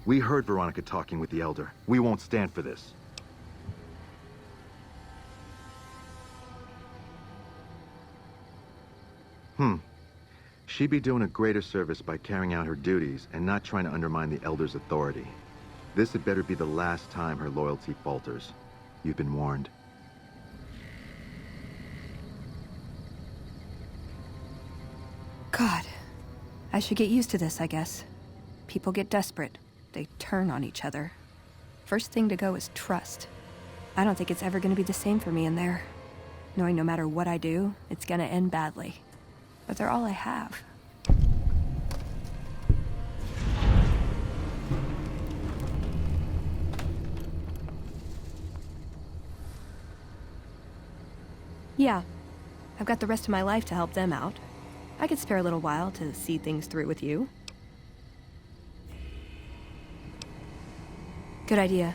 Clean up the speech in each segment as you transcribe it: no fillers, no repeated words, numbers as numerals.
We heard Veronica talking with the Elder. We won't stand for this. She'd be doing a greater service by carrying out her duties and not trying to undermine the Elder's authority. This had better be the last time her loyalty falters. You've been warned. God. I should get used to this, I guess. People get desperate. They turn on each other. First thing to go is trust. I don't think it's ever going to be the same for me in there. Knowing no matter what I do, it's going to end badly. But they're all I have. Yeah, I've got the rest of my life to help them out. I could spare a little while to see things through with you. Good idea.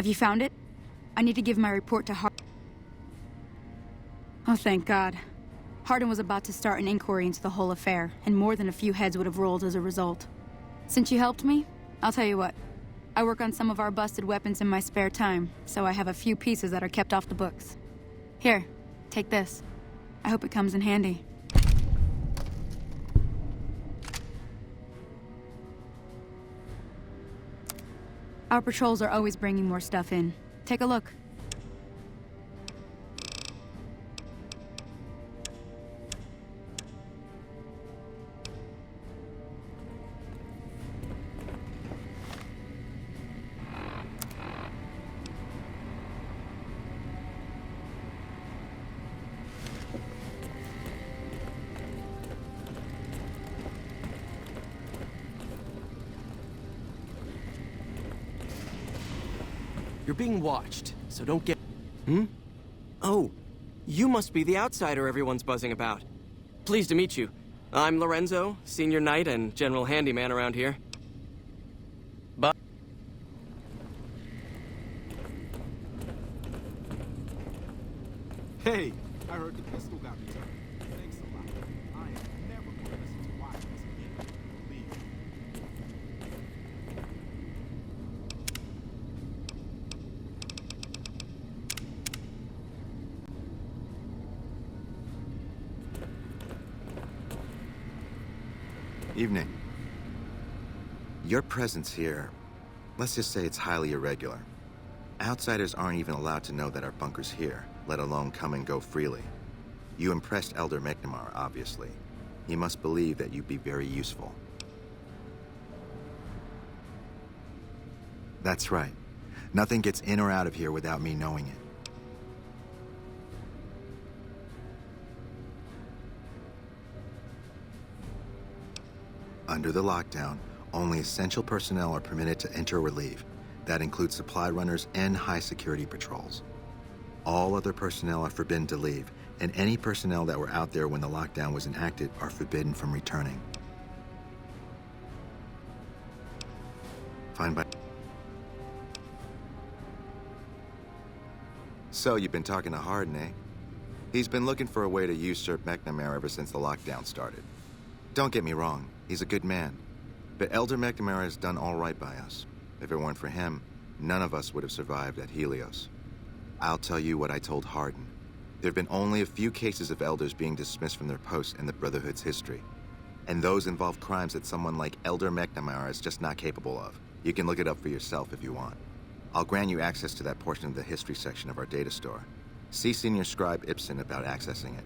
Have you found it? I need to give my report to Hardin. Oh, thank God. Hardin was about to start an inquiry into the whole affair, and more than a few heads would have rolled as a result. Since you helped me, I'll tell you what. I work on some of our busted weapons in my spare time, so I have a few pieces that are kept off the books. Here, take this. I hope it comes in handy. Our patrols are always bringing more stuff in. Take a look. You're being watched, so don't get... Hmm? Oh, you must be the outsider everyone's buzzing about. Pleased to meet you. I'm Lorenzo, senior knight and general handyman around here. But... Hey, I heard the pistol got returned. Thanks a lot. I am never going to listen to wireless again. Leave. Evening. Your presence here, let's just say it's highly irregular. Outsiders aren't even allowed to know that our bunker's here, let alone come and go freely. You impressed Elder McNamara, obviously. He must believe that you'd be very useful. That's right. Nothing gets in or out of here without me knowing it. Under the lockdown, only essential personnel are permitted to enter or leave. That includes supply runners and high-security patrols. All other personnel are forbidden to leave, and any personnel that were out there when the lockdown was enacted are forbidden from returning. Fine by... So, you've been talking to Hardin, eh? He's been looking for a way to usurp McNamara ever since the lockdown started. Don't get me wrong, he's a good man. But Elder McNamara has done all right by us. If it weren't for him, none of us would have survived at Helios. I'll tell you what I told Hardin. There have been only a few cases of elders being dismissed from their posts in the Brotherhood's history. And those involve crimes that someone like Elder McNamara is just not capable of. You can look it up for yourself if you want. I'll grant you access to that portion of the history section of our data store. See Senior Scribe Ibsen about accessing it.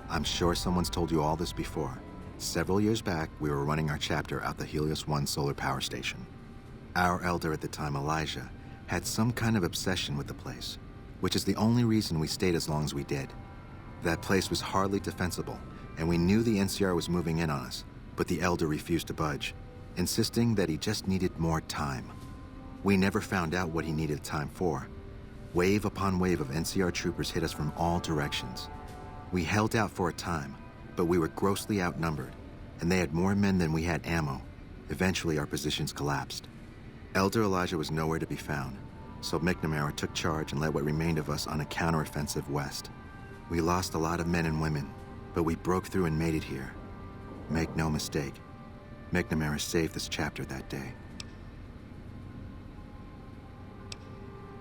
I'm sure someone's told you all this before. Several years back, we were running our chapter out the Helios 1 solar power station. Our elder at the time, Elijah, had some kind of obsession with the place, which is the only reason we stayed as long as we did. That place was hardly defensible, and we knew the NCR was moving in on us, but the elder refused to budge, insisting that he just needed more time. We never found out what he needed time for. Wave upon wave of NCR troopers hit us from all directions. We held out for a time, but we were grossly outnumbered, and they had more men than we had ammo. Eventually, our positions collapsed. Elder Elijah was nowhere to be found, so McNamara took charge and led what remained of us on a counteroffensive west. We lost a lot of men and women, but we broke through and made it here. Make no mistake, McNamara saved this chapter that day.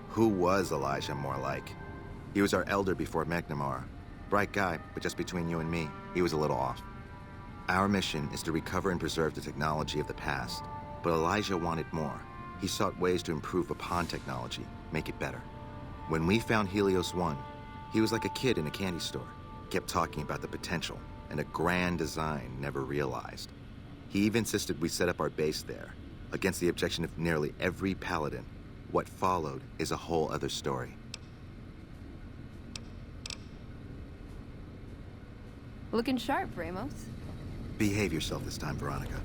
Who was Elijah more like? He was our elder before McNamara. Bright guy, but just between you and me, he was a little off. Our mission is to recover and preserve the technology of the past, but Elijah wanted more. He sought ways to improve upon technology, make it better. When we found Helios 1, he was like a kid in a candy store, kept talking about the potential and a grand design never realized. He even insisted we set up our base there, against the objection of nearly every paladin. What followed is a whole other story. Looking sharp, Ramos. Behave yourself this time, Veronica.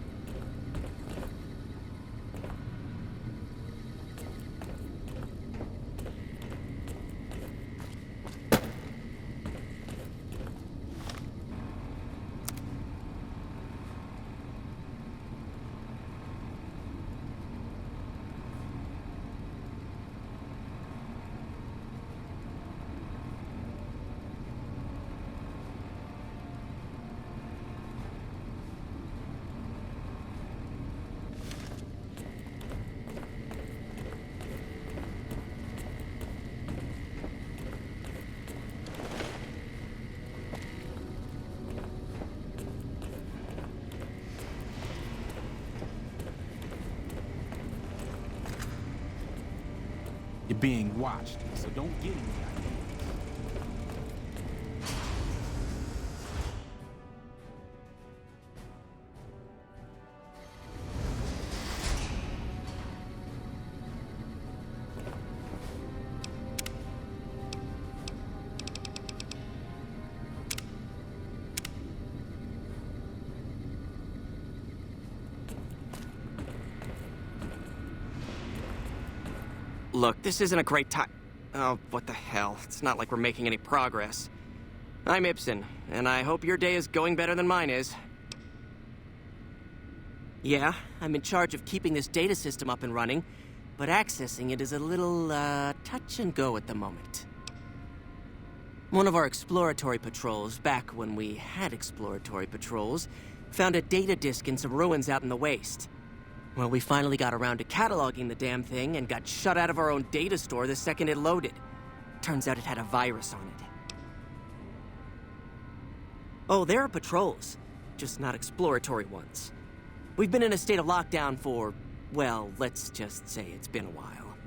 You're being watched, so don't get any ideas. Look, this isn't a great time. Oh, what the hell. It's not like we're making any progress. I'm Ibsen, and I hope your day is going better than mine is. Yeah, I'm in charge of keeping this data system up and running, but accessing it is a little, touch and go at the moment. One of our exploratory patrols, back when we had exploratory patrols, found a data disk in some ruins out in the waste. Well, we finally got around to cataloging the damn thing and got shut out of our own data store the second it loaded. Turns out it had a virus on it. Oh, there are patrols, just not exploratory ones. We've been in a state of lockdown for, well, let's just say it's been a while.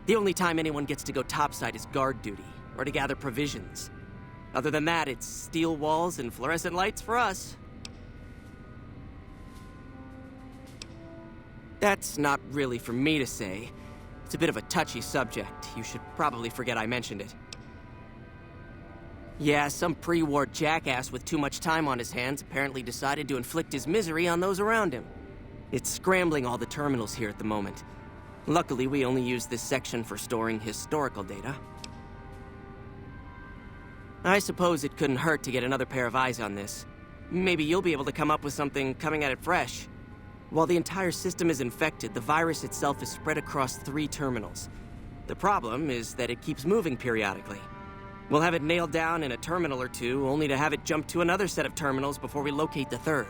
The only time anyone gets to go topside is guard duty, or to gather provisions. Other than that, it's steel walls and fluorescent lights for us. That's not really for me to say. It's a bit of a touchy subject. You should probably forget I mentioned it. Yeah, some pre-war jackass with too much time on his hands apparently decided to inflict his misery on those around him. It's scrambling all the terminals here at the moment. Luckily, we only use this section for storing historical data. I suppose it couldn't hurt to get another pair of eyes on this. Maybe you'll be able to come up with something coming at it fresh. While the entire system is infected, the virus itself is spread across 3 terminals. The problem is that it keeps moving periodically. We'll have it nailed down in a terminal or 2, only to have it jump to another set of terminals before we locate the 3rd.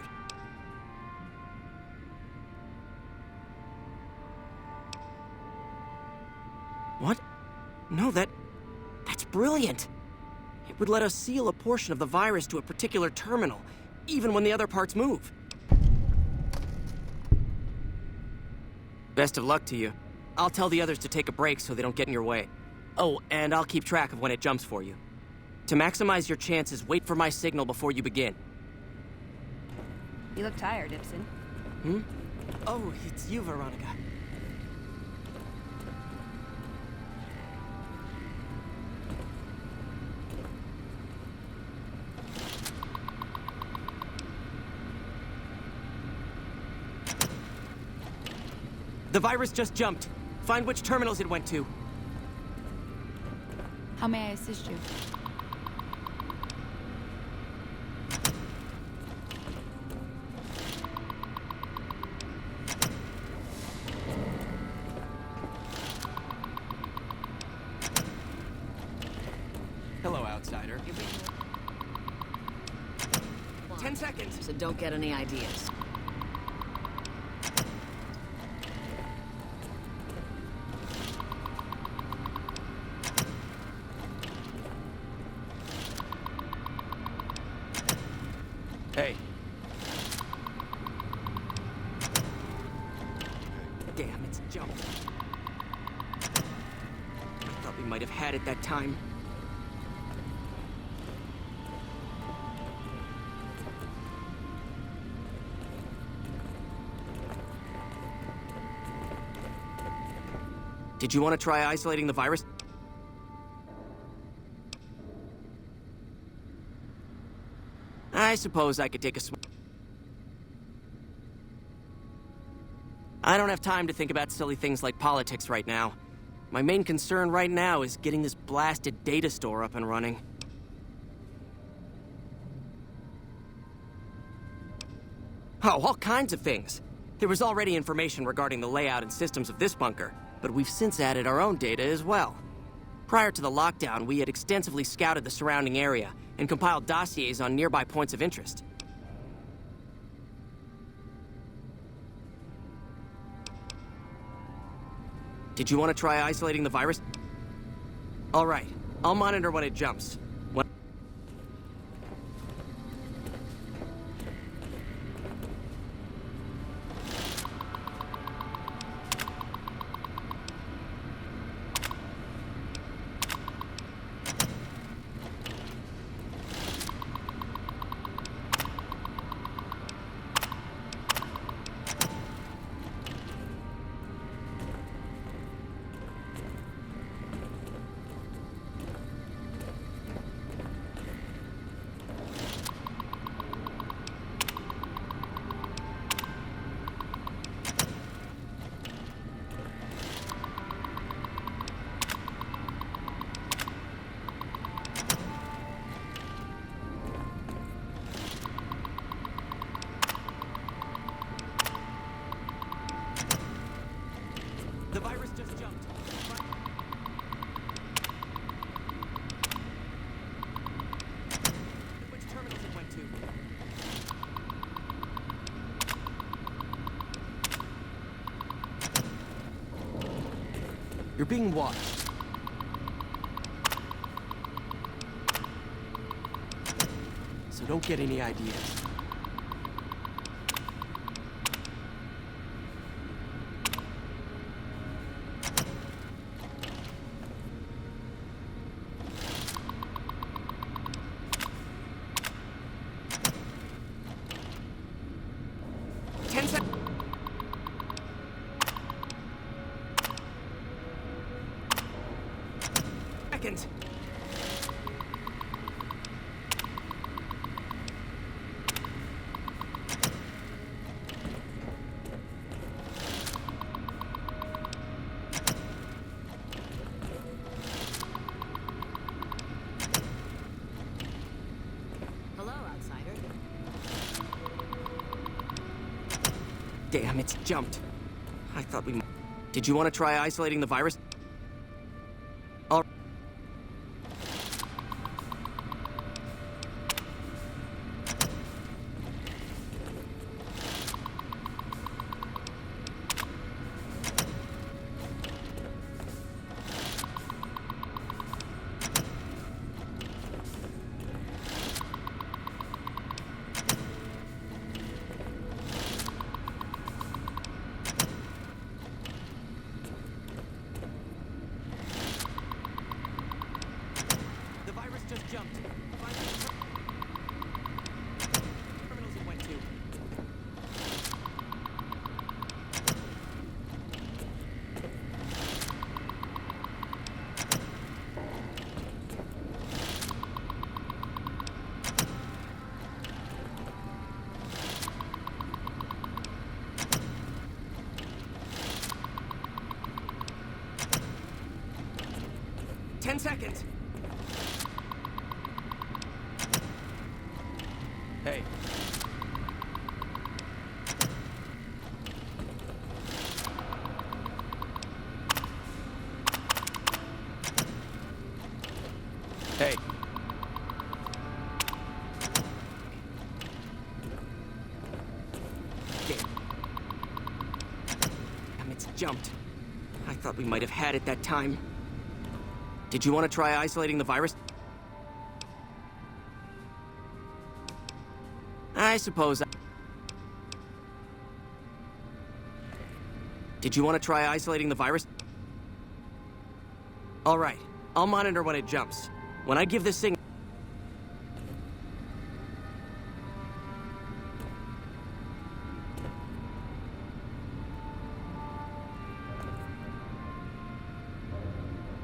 What? No, that's brilliant. It would let us seal a portion of the virus to a particular terminal, even when the other parts move. Best of luck to you. I'll tell the others to take a break so they don't get in your way. Oh, and I'll keep track of when it jumps for you. To maximize your chances, wait for my signal before you begin. You look tired, Ibsen. Hmm? Oh, it's you, Veronica. The virus just jumped. Find which terminals it went to. How may I assist you? Hello, outsider. 10 seconds. So don't get any ideas. Hey. Damn, it's jumped. I thought we might have had it that time. Did you want to try isolating the virus? I suppose I could take a I don't have time to think about silly things like politics right now. My main concern right now is getting this blasted data store up and running. Oh, all kinds of things. There was already information regarding the layout and systems of this bunker, but we've since added our own data as well. Prior to the lockdown, we had extensively scouted the surrounding area and compiled dossiers on nearby points of interest. Did you want to try isolating the virus? All right, I'll monitor when it jumps. You're being watched. So don't get any ideas. Seconds. Hello, outsider. Damn, it's jumped. I thought we... Did you want to try isolating the virus? All... 10 seconds. Hey. Hey. Damn, it's jumped. I thought we might have had it that time. Did you want to try isolating the virus? I suppose. Did you want to try isolating the virus? All right. I'll monitor when it jumps. When I give this signal...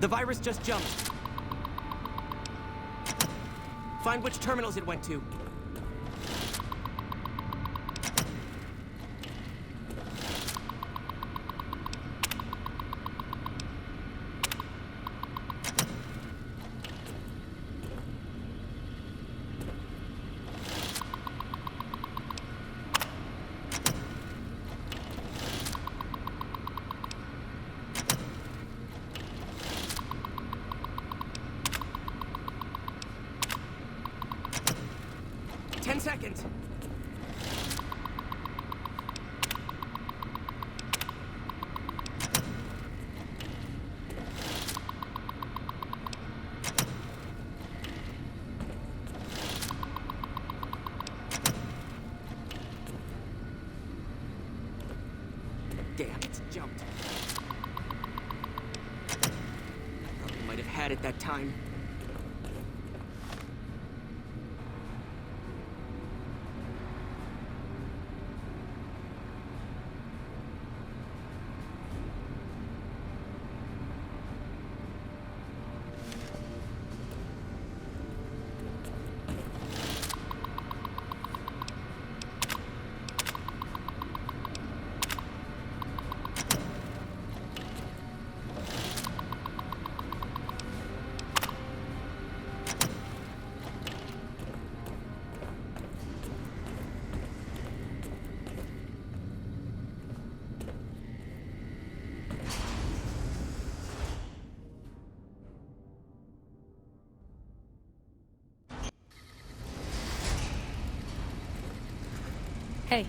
The virus just jumped. Find which terminals it went to. Seconds. Damn, it's jumped. Thought we might have had it that time. Hey,